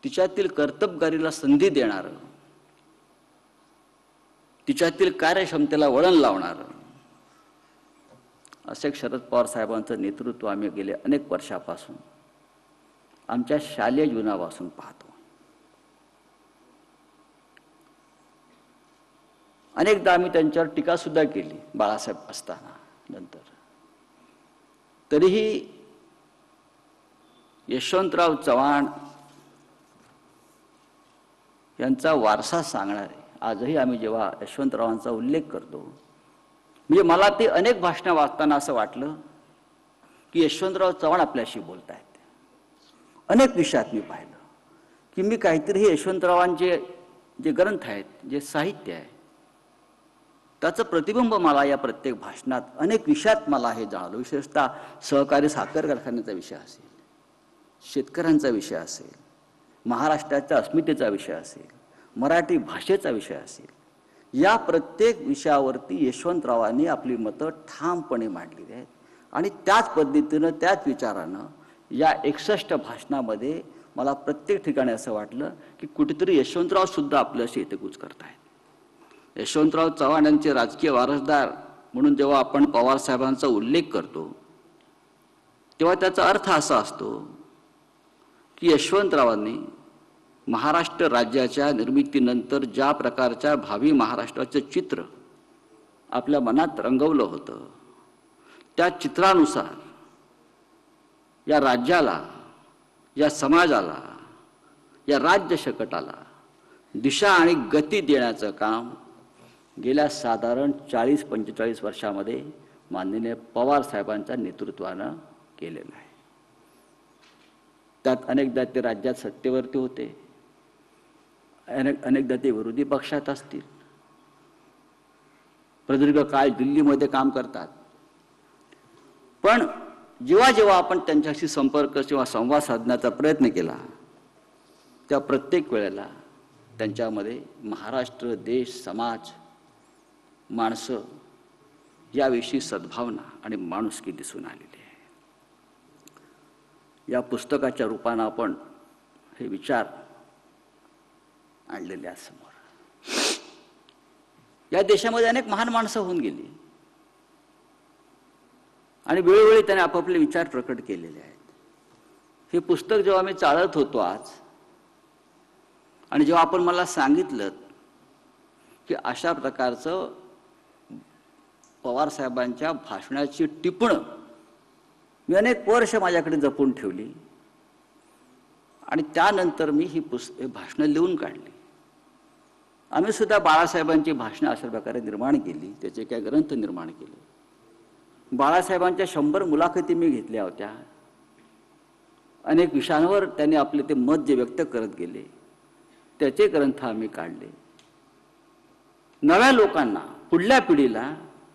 तिच्यातील कर्तबगारीला संधी देणारं, तिच्यातील कार्यक्षमतेला वळण लावणारं असे शरद पवार साहेबांचं नेतृत्व आम्ही गेले अनेक वर्षापासून आमच्या शालेय जीवनापासून पाहतो. अनेकदा आम्ही त्यांच्यावर टीका सुद्धा केली बाळासाहेब असताना. नंतर तरीही यशवंतराव चव्हाण यांचा वारसा सांगणारे आजही आम्ही जेव्हा यशवंतरावांचा उल्लेख करतो, म्हणजे मला ते अनेक भाषणं वाचताना असं वाटलं की यशवंतराव चव्हाण आपल्याशी बोलत आहेत. अनेक विषयात मी पाहिलं की मी काहीतरी हे यशवंतरावांचे जे ग्रंथ आहेत, जे साहित्य आहे, त्याचं प्रतिबिंब मला या प्रत्येक भाषणात अनेक विषयात मला हे जाणवलं. विशेषतः सहकारी साखर कारखान्याचा विषय असेल, शेतकऱ्यांचा विषय असेल, महाराष्ट्राच्या अस्मितेचा विषय असेल, मराठी भाषेचा विषय असेल, या प्रत्येक विषयावरती यशवंतरावांनी आपली मतं ठामपणे मांडलेली आहेत. आणि त्याच पद्धतीनं त्याच विचारानं या 61 भाषणामध्ये मला प्रत्येक ठिकाणी असं वाटलं की कुठेतरी यशवंतराव सुद्धा आपल्याशी हितगुज करतायत. यशवंतराव चव्हाण यांचे राजकीय वारसदार म्हणून जेव्हा आपण पवारसाहेबांचा उल्लेख करतो तेव्हा त्याचा अर्थ असा असतो की यशवंतरावांनी महाराष्ट्र राज्याच्या निर्मितीनंतर ज्या प्रकारच्या भावी महाराष्ट्राचं चित्र आपल्या मनात रंगवलं होतं, त्या चित्रानुसार या राज्याला, या समाजाला, या राज्य शकटाला दिशा आणि गती देण्याचं काम गेल्या साधारण 40-45 वर्षामध्ये माननीय पवार साहेबांच्या नेतृत्वानं केलेलं आहे. त्यात अनेकदा ते राज्यात सत्तेवरती होते, अनेकदा ते विरोधी पक्षात असतील, प्रदीर्घ काळ दिल्लीमध्ये काम करतात. पण जेव्हा जेव्हा आपण त्यांच्याशी संपर्क किंवा संवाद साधण्याचा प्रयत्न केला त्या प्रत्येक वेळेला त्यांच्यामध्ये महाराष्ट्र, देश, समाज, माणसं याविषयी सद्भावना आणि माणुसकी दिसून आलेली आहे. या पुस्तकाच्या रूपानं आपण हे विचार आणलेले आहेत समोर. या देशामध्ये अनेक महान माणसं होऊन गेली आणि वेळोवेळी त्याने आपापले विचार प्रकट केलेले आहेत. हे पुस्तक जेव्हा मी चाळत होतो आज आणि जेव्हा आपण मला सांगितलं की अशा प्रकारचं पवारसाहेबांच्या भाषणाची टिपणं मी अनेक वर्ष माझ्याकडे जपून ठेवली आणि त्यानंतर मी ही भाषणं लिहून काढली. आम्ही सुद्धा बाळासाहेबांची भाषणं अशा प्रकारे निर्माण केली, त्याचे काही ग्रंथ निर्माण केले. बाळासाहेबांच्या 100 मुलाखती मी घेतल्या होत्या. अनेक विषयांवर त्यांनी आपले ते मत जे व्यक्त करत गेले त्याचे ग्रंथ आम्ही काढले. नव्या लोकांना, पुढल्या पिढीला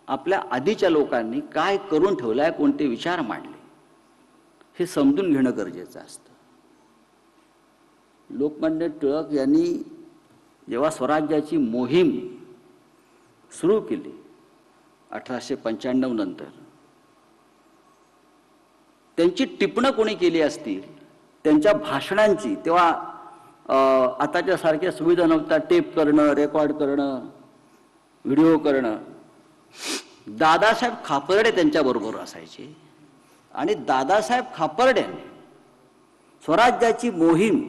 आपल्या आधीच्या लोकांनी काय करून ठेवलंय, कोणते विचार मांडले हे समजून घेणं गरजेचं असतं. लोकमान्य टिळक यांनी जेव्हा स्वराज्याची मोहीम सुरू केली 1895 नंतर, त्यांची टिपणं कोणी केली असतील त्यांच्या भाषणांची, तेव्हा आताच्या सारख्या सुविधा नव्हत्या, टेप करणं, रेकॉर्ड करणं, व्हिडिओ करणं. दादासाहेब खापर्डे त्यांच्याबरोबर असायचे आणि दादासाहेब खापर्ड्यांनी स्वराज्याची मोहीम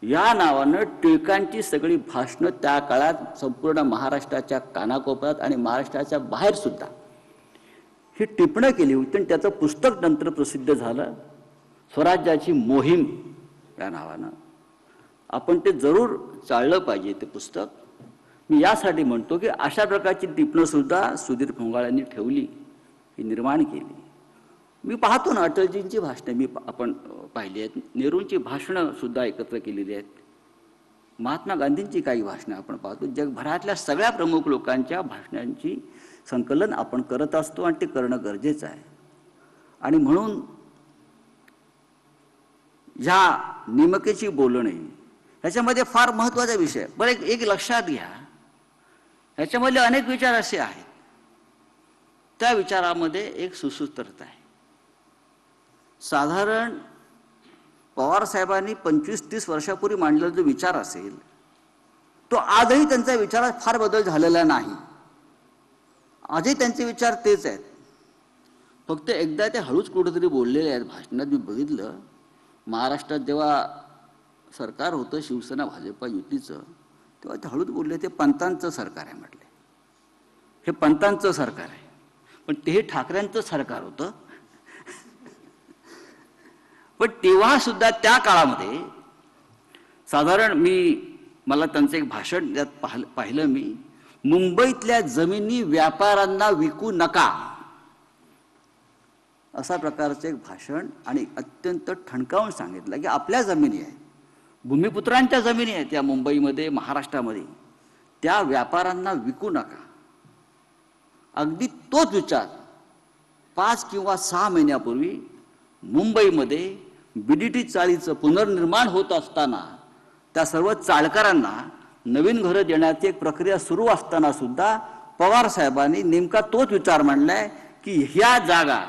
या नावानं टिळकांची सगळी भाषणं त्या काळात संपूर्ण महाराष्ट्राच्या कानाकोपऱ्यात आणि महाराष्ट्राच्या बाहेर सुद्धा ही टिपणं केली होती. आणि त्याचं पुस्तक नंतर प्रसिद्ध झालं, स्वराज्याची मोहीम या नावानं. आपण ते जरूर चाळलं पाहिजे ते पुस्तक. मी यासाठी म्हणतो की अशा प्रकारची टिपणं सुद्धा सुधीर फुंगाळ्यांनी ठेवली, ही निर्माण केली. मी पाहतो ना, अटलजींची भाषणं आपण पाहिली आहेत, नेहरूंची भाषणं सुद्धा एकत्र केलेली आहेत, महात्मा गांधींची काही भाषणं आपण पाहतो. जगभरातल्या सगळ्या प्रमुख लोकांच्या भाषणांची संकलन आपण करत असतो आणि ते करणं गरजेचं आहे. आणि म्हणून ह्या निमकेची बोलणे ह्याच्यामध्ये फार महत्त्वाचा विषय. बरं, एक लक्षात घ्या, ह्याच्यामध्ये अनेक विचार असे आहेत, त्या विचारामध्ये एक सुसूत्रता आहे. साधारण पवार साहेबांनी 25-30 वर्षापूर्वी मांडलेला जो विचार असेल तो आजही त्यांच्या विचारात फार बदल झालेला नाही. आजही त्यांचे विचार तेच आहेत. फक्त एकदा ते हळूच कुठेतरी बोललेले आहेत. भाषणात मी बघितलं, महाराष्ट्रात जेव्हा सरकार होतं शिवसेना भाजपा युतीचं, तेव्हा ते हळूच बोलले ते पंतांचं सरकार आहे म्हटले. हे पंतांचं सरकार आहे. पण ते ठाकरेंचं सरकार होतं. पण तेव्हा सुद्धा त्या काळामध्ये साधारण मला त्यांचं एक भाषण त्यात पाहिलं मी, मुंबईतल्या जमिनी व्यापाऱ्यांना विकू नका, अशा प्रकारचं एक भाषण, आणि अत्यंत ठणकावून सांगितलं की आपल्या जमिनी आहेत, भूमिपुत्रांच्या जमिनी आहेत या मुंबईमध्ये महाराष्ट्रामध्ये, त्या व्यापाऱ्यांना विकू नका. अगदी तोच विचार 5 किंवा 6 महिन्यापूर्वी मुंबईमध्ये BDT चाळीचं पुनर्निर्माण होत असताना त्या सर्व चाळकरांना नवीन घरं देण्याची एक प्रक्रिया सुरू असताना सुद्धा पवार साहेबांनी नेमका तोच विचार मांडलाय की ह्या जागा,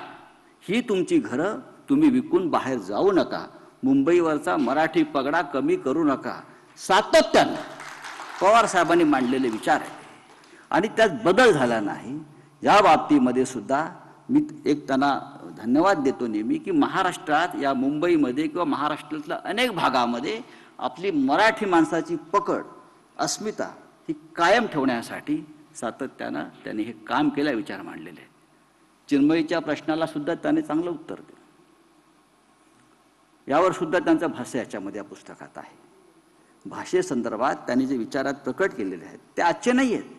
ही तुमची घरं, तुम्ही विकून बाहेर जाऊ नका, मुंबईवरचा मराठी पगडा कमी करू नका. सातत्यानं पवार साहेबांनी मांडलेले विचार आहेत आणि त्यात बदल झाला नाही. या बाबतीमध्ये सुद्धा मी एक त्यांना धन्यवाद देतो नेहमी की महाराष्ट्रात, या मुंबईमध्ये किंवा महाराष्ट्रातल्या अनेक भागामध्ये आपली मराठी माणसाची पकड, अस्मिता ही कायम ठेवण्यासाठी सातत्यानं त्यांनी हे काम केलं, विचार मांडलेले आहेत. चिन्मयीच्या प्रश्नाला सुद्धा त्याने चांगलं उत्तर दिलं. यावर सुद्धा त्यांचा भाष्य याच्यामध्ये या पुस्तकात आहे. भाषेसंदर्भात त्यांनी जे विचारात प्रकट केलेले आहेत ते आजचे नाही आहेत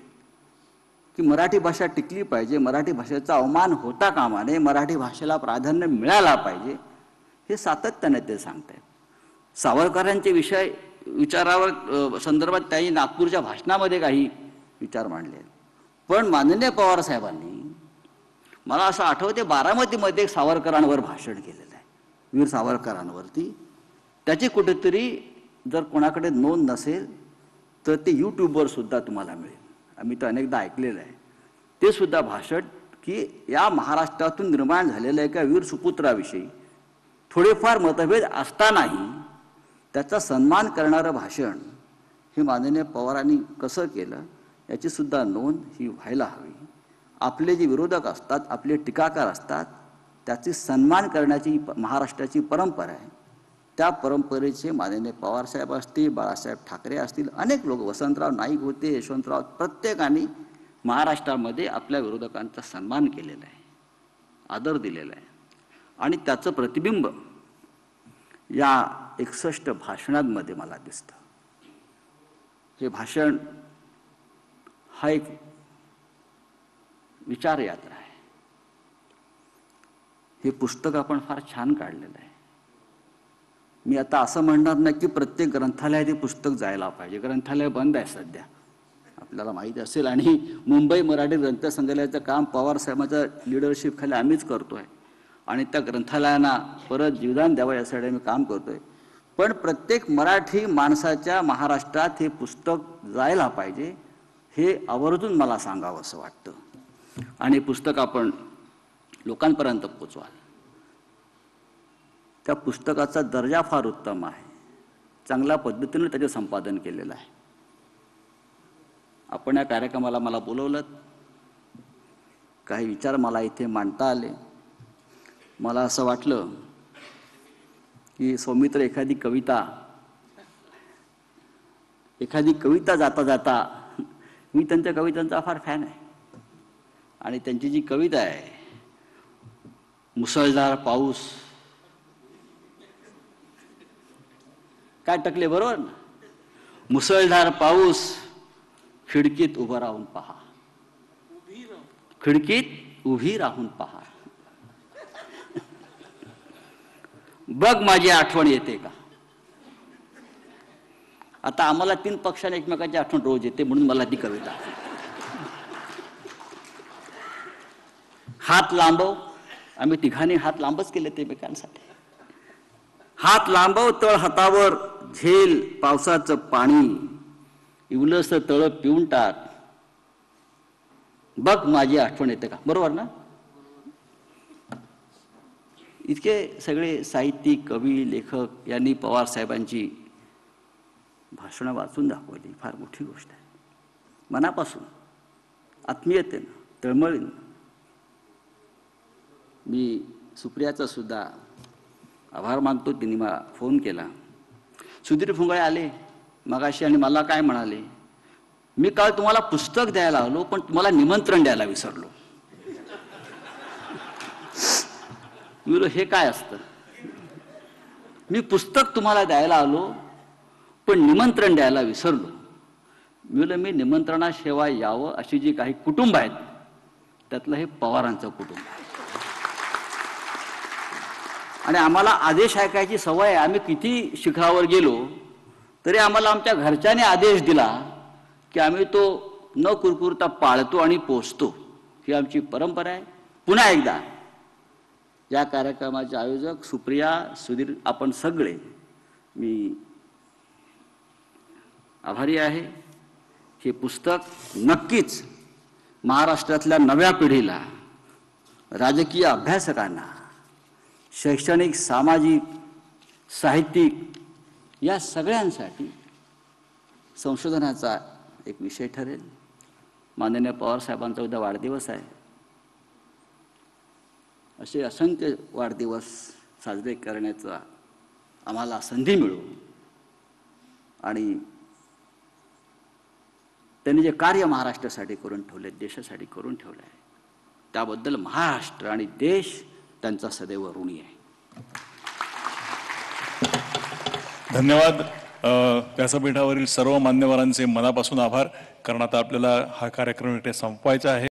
की मराठी भाषा टिकली पाहिजे, मराठी भाषेचा अवमान होता कामा नये, मराठी भाषेला प्राधान्य मिळाला पाहिजे, हे सातत्याने ते सांगतायत. सावरकरांचे विचारावर संदर्भात त्यांनी नागपूरच्या भाषणामध्ये काही विचार मांडले आहेत. पण माननीय पवार साहेबांनी, मला असं आठवते, बारामतीमध्ये एक सावरकरांवर भाषण केलेलं आहे, वीर सावरकरांवरती. त्याची कुठेतरी जर कोणाकडे नोंद नसेल तर ते यूट्यूबवर सुद्धा तुम्हाला मिळेल. आम्ही तर अनेकदा ऐकलेलं आहे ते सुद्धा भाषण, की या महाराष्ट्रातून निर्माण झालेल्या एका वीर सुपुत्राविषयी थोडेफार मतभेद असतानाही त्याचा सन्मान करणारं भाषण हे माननीय पवारांनी कसं केलं याची सुद्धा नोंद ही व्हायला हवी. आपले जे विरोधक असतात, आपले टीकाकार असतात, त्याची सन्मान करण्याची महाराष्ट्राची परंपरा आहे. त्या परंपरेचे माननीय पवारसाहेब असतील, बाळासाहेब ठाकरे असतील, अनेक लोक, वसंतराव नाईक होते, यशवंतराव, प्रत्येकाने महाराष्ट्रामध्ये आपल्या विरोधकांचा सन्मान केलेला आहे, आदर दिलेला आहे. आणि त्याचं प्रतिबिंब या 61 भाषणांमध्ये मला दिसतं. हे भाषण हा एक विचार यात्रा आहे. हे पुस्तक आपण फार छान काढलेलं आहे. मी आता असं म्हणणार नाही की प्रत्येक ग्रंथालयात हे पुस्तक जायला पाहिजे. ग्रंथालय बंद आहे सध्या, आपल्याला माहीत असेल. आणि मुंबई मराठी ग्रंथसंग्रहालयाचं काम पवार साहेबांच्या लिडरशिप खाली आम्हीच करतोय आणि त्या ग्रंथालयांना परत जीवदान द्यावं यासाठी मी काम करतोय. पण प्रत्येक मराठी माणसाच्या महाराष्ट्रात हे पुस्तक जायला पाहिजे, हे आवर्जून मला सांगावं असं वाटतं. आणि पुस्तक आपण लोकांपर्यंत पोचवाल. त्या पुस्तकाचा दर्जा फार उत्तम आहे, चांगल्या पद्धतीने त्याचे संपादन केलेलं आहे. आपण या कार्यक्रमाला मला बोलवलं, काही विचार मला इथे मांडता आले. मला असं वाटलं की सौमित्र एखादी कविता जाता जाता, मी त्यांच्या कवितांचा फार फॅन आहे, आणि त्यांची जी कविता आहे, मुसळधार पाऊस, काय टकले बरोबर ना, मुसळधार पाऊस खिडकीत उभं राहून पहा, खिडकीत उभी राहून पहा, बघ माझी आठवण येते का. आता आम्हाला 3 पक्षाने एकमेकांची आठवण रोज येते, म्हणून मला ती कविता. हात लांबव, आम्ही तिघांनी हात लांबच केले ते एकमेकांसाठी. हात लांबव तळ हातावर झेल पावसाचं पाणी, इवलस तळ पिऊन टाक, बघ माझी आठवण येते का. बरोबर ना. इतके सगळे साहित्यिक, कवी, लेखक यांनी पवार साहेबांची भाषणं वाचून दाखवली. फार मोठी गोष्ट आहे. मनापासून, आत्मीयतेनं, तळमळीनं. मी सुप्रियाचा सुद्धा आभार मानतो. तिने मला फोन केला. सुधीर फुंगळे आले मगाशी आणि मला काय म्हणाले, मी काल तुम्हाला पुस्तक द्यायला आलो पण तुम्हाला निमंत्रण द्यायला विसरलो. मी बोललो हे काय असतं? मी पुस्तक तुम्हाला द्यायला आलो पण निमंत्रण द्यायला विसरलो. मी बोललो मी निमंत्रणाशिवाय यावं अशी जी काही कुटुंब आहेत त्यातलं हे पवारांचं कुटुंब आहे. आणि आम्हाला आदेश ऐकायची सवय आहे. आम्ही किती शिखरावर गेलो तरी आम्हाला आमच्या घरच्याने आदेश दिला की आम्ही तो न कुरकुरता पाळतो आणि पोचतो. ही आमची परंपरा आहे. पुन्हा एकदा या कार्यक्रमाचे आयोजक सुप्रिया, सुधीर, आपण सगळे मी आभारी आहे. हे पुस्तक नक्कीच महाराष्ट्रातल्या नव्या पिढीला, राजकीय अभ्यासकांना, शैक्षणिक, सामाजिक, साहित्यिक या सगळ्यांसाठी संशोधनाचा एक विषय ठरेल. माननीय पवार साहेबांचा उद्या वाढदिवस आहे. असे असंख्य वाढदिवस साजरे करण्याचा आम्हाला संधी मिळो आणि त्यांनी जे कार्य महाराष्ट्रासाठी करून ठेवले, देशासाठी करून ठेवले आहे, त्याबद्दल महाराष्ट्र आणि देश त्यांचा सदैव ऋणी आहे. धन्यवाद. व्यासपीठावरील सर्व मान्यवरांचे मनापासून आभार. कारण आता आपल्याला हा कार्यक्रम इथे संपवायचा आहे.